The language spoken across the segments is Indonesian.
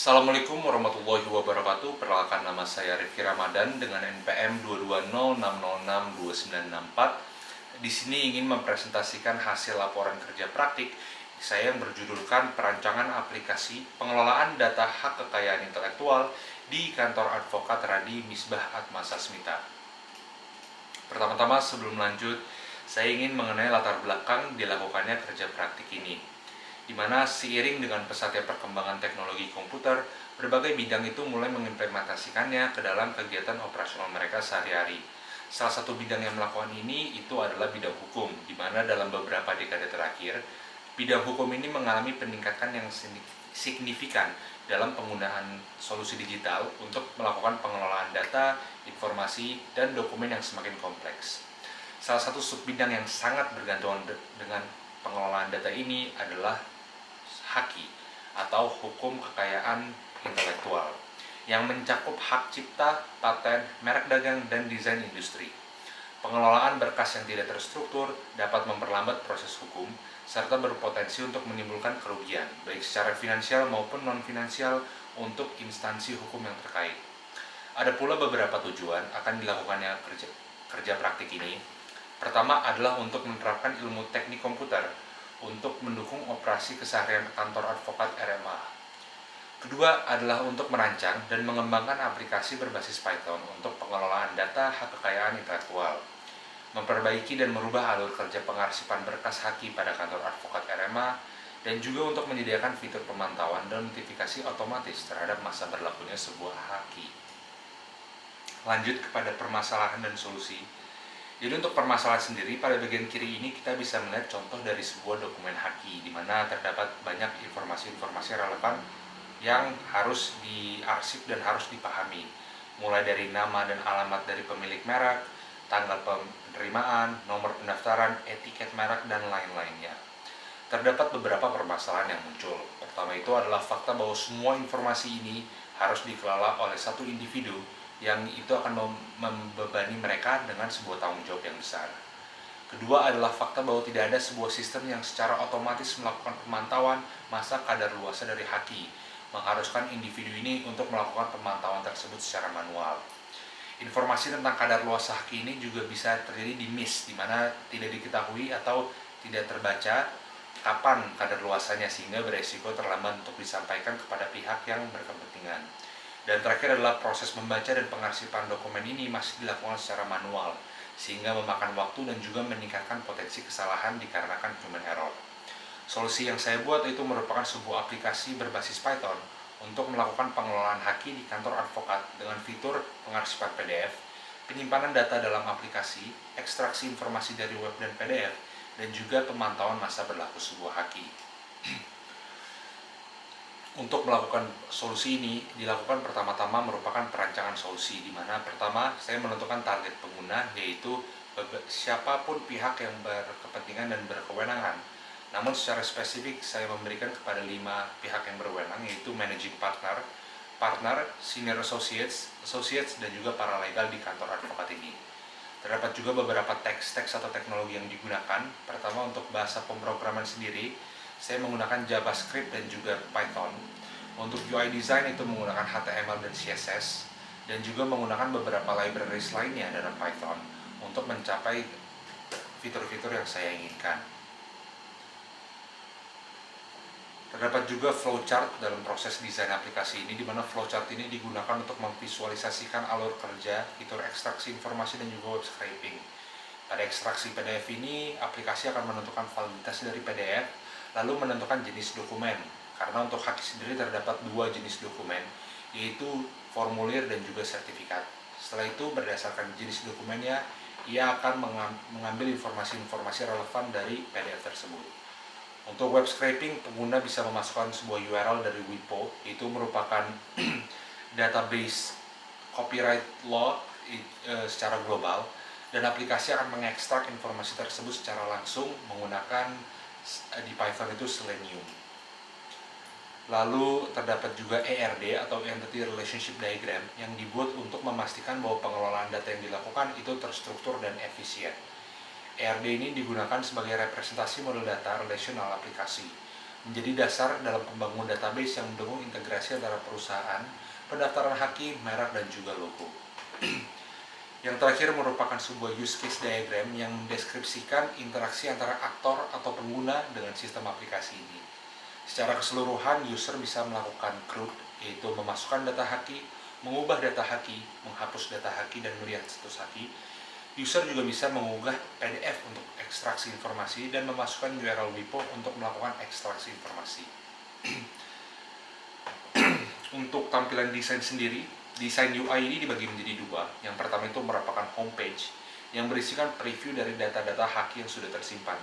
Assalamualaikum warahmatullahi wabarakatuh. Perkenalkan, nama saya Rifki Ramadan dengan NPM 22060662964. Di sini ingin mempresentasikan hasil laporan kerja praktik saya yang berjudulkan Perancangan Aplikasi Pengelolaan Data Hak Kekayaan Intelektual di Kantor Advokat Radi Misbah Atma Sasmita. Pertama-tama sebelum lanjut, saya ingin mengenai latar belakang dilakukannya kerja praktik ini, di mana seiring dengan pesatnya perkembangan teknologi komputer, berbagai bidang itu mulai mengimplementasikannya ke dalam kegiatan operasional mereka sehari-hari. Salah satu bidang yang melakukan ini itu adalah bidang hukum, di mana dalam beberapa dekade terakhir, bidang hukum ini mengalami peningkatan yang signifikan dalam penggunaan solusi digital untuk melakukan pengelolaan data, informasi, dan dokumen yang semakin kompleks. Salah satu subbidang yang sangat bergantungan dengan pengelolaan data ini adalah HAKI atau Hukum Kekayaan Intelektual yang mencakup hak cipta, paten, merek dagang, dan desain industri. Pengelolaan berkas yang tidak terstruktur dapat memperlambat proses hukum serta berpotensi untuk menimbulkan kerugian baik secara finansial maupun non-finansial untuk instansi hukum yang terkait. Ada pula beberapa tujuan akan dilakukannya kerja praktik ini. Pertama adalah untuk menerapkan ilmu teknik komputer untuk mendukung operasi keseharian kantor advokat RMA. Kedua adalah untuk merancang dan mengembangkan aplikasi berbasis Python untuk pengelolaan data hak kekayaan intelektual, memperbaiki dan merubah alur kerja pengarsipan berkas HAKI pada kantor advokat RMA, dan juga untuk menyediakan fitur pemantauan dan notifikasi otomatis terhadap masa berlakunya sebuah HAKI. Lanjut kepada permasalahan dan solusi. Jadi untuk permasalahan sendiri, pada bagian kiri ini kita bisa melihat contoh dari sebuah dokumen HAKI, di mana terdapat banyak informasi-informasi relevan yang harus diarsip dan harus dipahami, mulai dari nama dan alamat dari pemilik merek, tanggal penerimaan, nomor pendaftaran, etiket merek, dan lain-lainnya. Terdapat beberapa permasalahan yang muncul. Pertama itu adalah fakta bahwa semua informasi ini harus dikelola oleh satu individu yang itu akan membebani mereka dengan sebuah tanggung jawab yang besar. Kedua adalah fakta bahwa tidak ada sebuah sistem yang secara otomatis melakukan pemantauan masa kadaluarsa dari HAKI, mengharuskan individu ini untuk melakukan pemantauan tersebut secara manual. Informasi tentang kadaluarsa HAKI ini juga bisa terjadi di miss, di mana tidak diketahui atau tidak terbaca kapan kadaluarsanya sehingga beresiko terlambat untuk disampaikan kepada pihak yang berkepentingan. Dan terakhir adalah proses membaca dan pengarsipan dokumen ini masih dilakukan secara manual, sehingga memakan waktu dan juga meningkatkan potensi kesalahan dikarenakan human error. Solusi yang saya buat itu merupakan sebuah aplikasi berbasis Python untuk melakukan pengelolaan HAKI di kantor advokat dengan fitur pengarsipan PDF, penyimpanan data dalam aplikasi, ekstraksi informasi dari web dan PDF, dan juga pemantauan masa berlaku sebuah HAKI. Untuk melakukan solusi ini dilakukan pertama-tama merupakan perancangan solusi, di mana pertama saya menentukan target pengguna, yaitu siapapun pihak yang berkepentingan dan berkewenangan. Namun secara spesifik saya memberikan kepada 5 pihak yang berwenang, yaitu managing partner, senior associates, dan juga paralegal di kantor advokat ini. Terdapat juga beberapa teks atau teknologi yang digunakan. Pertama, untuk bahasa pemrograman sendiri, saya menggunakan JavaScript dan juga Python. Untuk UI design itu menggunakan HTML dan CSS, dan juga menggunakan beberapa libraries lainnya dalam Python untuk mencapai fitur-fitur yang saya inginkan. Terdapat juga flowchart dalam proses desain aplikasi ini, di mana flowchart ini digunakan untuk memvisualisasikan alur kerja, fitur ekstraksi informasi, dan juga web scraping. Pada ekstraksi PDF ini, aplikasi akan menentukan validitas dari PDF, lalu menentukan jenis dokumen. Karena untuk HAKI sendiri terdapat 2 jenis dokumen, yaitu formulir dan juga sertifikat. Setelah itu, berdasarkan jenis dokumennya, ia akan mengambil informasi-informasi relevan dari PDF tersebut. Untuk web scraping, pengguna bisa memasukkan sebuah URL dari WIPO, itu merupakan database copyright law secara global, dan aplikasi akan mengekstrak informasi tersebut secara langsung menggunakan di Python itu Selenium. Lalu terdapat juga ERD atau Entity Relationship Diagram yang dibuat untuk memastikan bahwa pengelolaan data yang dilakukan itu terstruktur dan efisien. ERD ini digunakan sebagai representasi model data relasional aplikasi. menjadi dasar dalam pembangunan database yang mendukung integrasi antara perusahaan, pendaftaran haki, merek, dan juga logo. Yang terakhir merupakan sebuah use case diagram yang mendeskripsikan interaksi antara aktor atau pengguna dengan sistem aplikasi ini. Secara keseluruhan, user bisa melakukan CRUD, yaitu memasukkan data haki, mengubah data haki, menghapus data haki, dan melihat status haki. User juga bisa mengunggah PDF untuk ekstraksi informasi dan memasukkan URL WIPO untuk melakukan ekstraksi informasi. Untuk tampilan desain sendiri, desain UI ini dibagi menjadi dua. Yang pertama itu merupakan homepage yang berisikan preview dari data-data haki yang sudah tersimpan.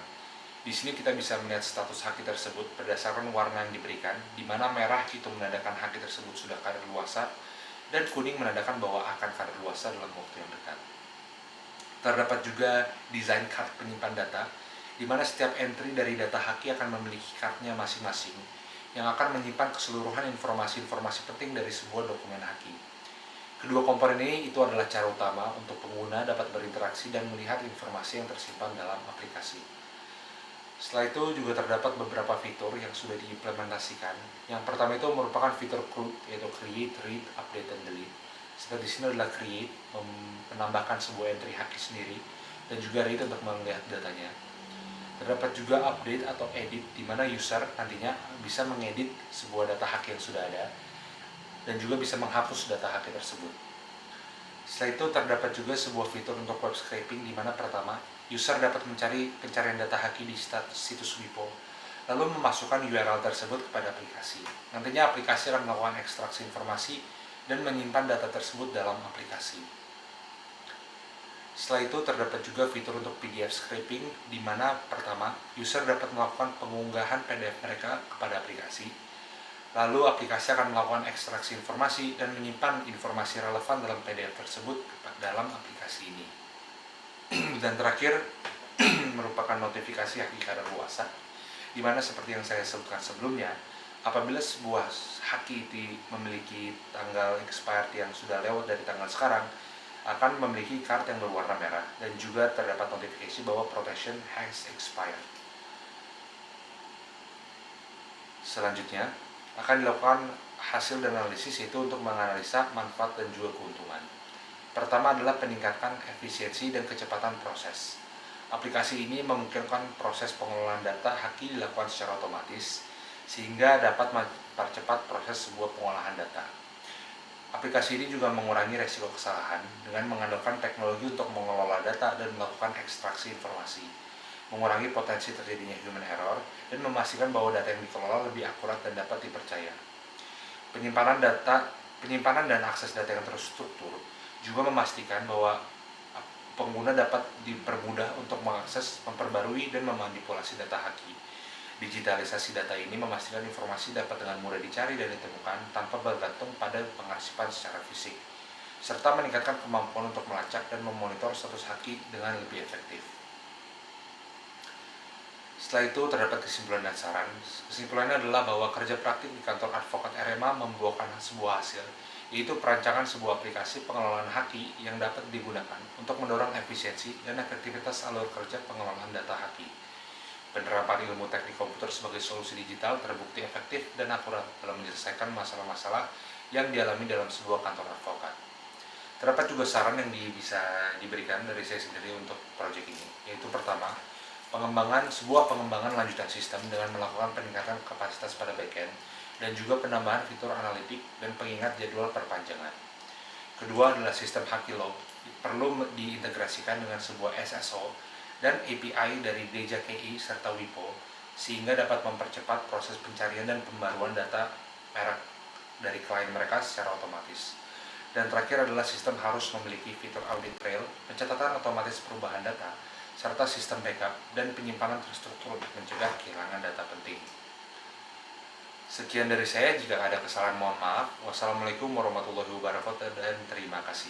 Di sini kita bisa melihat status haki tersebut berdasarkan warna yang diberikan, di mana merah itu menandakan haki tersebut sudah kadaluarsa dan kuning menandakan bahwa akan kadaluarsa dalam waktu yang dekat. Terdapat juga desain card penyimpan data, di mana setiap entry dari data haki akan memiliki cardnya masing-masing yang akan menyimpan keseluruhan informasi-informasi penting dari sebuah dokumen haki. Kedua komponen ini itu adalah cara utama untuk pengguna dapat berinteraksi dan melihat informasi yang tersimpan dalam aplikasi. Setelah itu juga terdapat beberapa fitur yang sudah diimplementasikan. Yang pertama itu merupakan fitur CRUD, yaitu Create, Read, Update, dan Delete. Seperti di sini adalah Create, menambahkan sebuah entry haki sendiri, dan juga Read untuk melihat datanya. Terdapat juga update atau edit, di mana user nantinya bisa mengedit sebuah data haki yang sudah ada dan juga bisa menghapus data haki tersebut. Setelah itu terdapat juga sebuah fitur untuk web scraping, di mana pertama user dapat mencari pencarian data haki di situs WIPO, lalu memasukkan URL tersebut kepada aplikasi. Nantinya aplikasi akan melakukan ekstraksi informasi dan menyimpan data tersebut dalam aplikasi. Setelah itu terdapat juga fitur untuk PDF scraping, di mana pertama user dapat melakukan pengunggahan PDF mereka kepada aplikasi. Lalu aplikasi akan melakukan ekstraksi informasi dan menyimpan informasi relevan dalam PDF tersebut dalam aplikasi ini. Dan terakhir merupakan notifikasi haki kadaluarsa, di mana seperti yang saya sebutkan sebelumnya, apabila sebuah haki itu memiliki tanggal expired yang sudah lewat dari tanggal sekarang, akan memiliki card yang berwarna merah dan juga terdapat notifikasi bahwa protection has expired. Selanjutnya akan dilakukan hasil dan analisis, yaitu untuk menganalisa manfaat dan juga keuntungan. Pertama adalah peningkatan efisiensi dan kecepatan proses. Aplikasi ini memungkinkan proses pengelolaan data haki dilakukan secara otomatis sehingga dapat mempercepat proses sebuah pengolahan data. Aplikasi ini juga mengurangi resiko kesalahan dengan mengandalkan teknologi untuk mengelola data dan melakukan ekstraksi informasi, mengurangi potensi terjadinya human error, dan memastikan bahwa data yang dikelola lebih akurat dan dapat dipercaya. Penyimpanan dan akses data yang terstruktur juga memastikan bahwa pengguna dapat dipermudah untuk mengakses, memperbarui, dan memanipulasi data haki. Digitalisasi data ini memastikan informasi dapat dengan mudah dicari dan ditemukan tanpa bergantung pada pengarsipan secara fisik, serta meningkatkan kemampuan untuk melacak dan memonitor status haki dengan lebih efektif. Setelah itu terdapat kesimpulan dan saran. Kesimpulannya adalah bahwa kerja praktik di kantor advokat RMA membuahkan sebuah hasil, yaitu perancangan sebuah aplikasi pengelolaan haki yang dapat digunakan untuk mendorong efisiensi dan efektivitas alur kerja pengelolaan data haki. Penerapan ilmu teknik komputer sebagai solusi digital terbukti efektif dan akurat dalam menyelesaikan masalah-masalah yang dialami dalam sebuah kantor advokat. Terdapat juga saran yang bisa diberikan dari saya sendiri untuk proyek ini, yaitu pertama, sebuah pengembangan lanjutan sistem dengan melakukan peningkatan kapasitas pada backend dan juga penambahan fitur analitik dan pengingat jadwal perpanjangan. Kedua adalah sistem haki log perlu diintegrasikan dengan sebuah SSO dan API dari Deja KI serta WIPO sehingga dapat mempercepat proses pencarian dan pembaruan data merek dari klien mereka secara otomatis. Dan terakhir adalah sistem harus memiliki fitur audit trail, pencatatan otomatis perubahan data, serta sistem backup dan penyimpanan terstruktur untuk mencegah kehilangan data penting. Sekian dari saya, jika ada kesalahan mohon maaf. Wassalamualaikum warahmatullahi wabarakatuh dan terima kasih.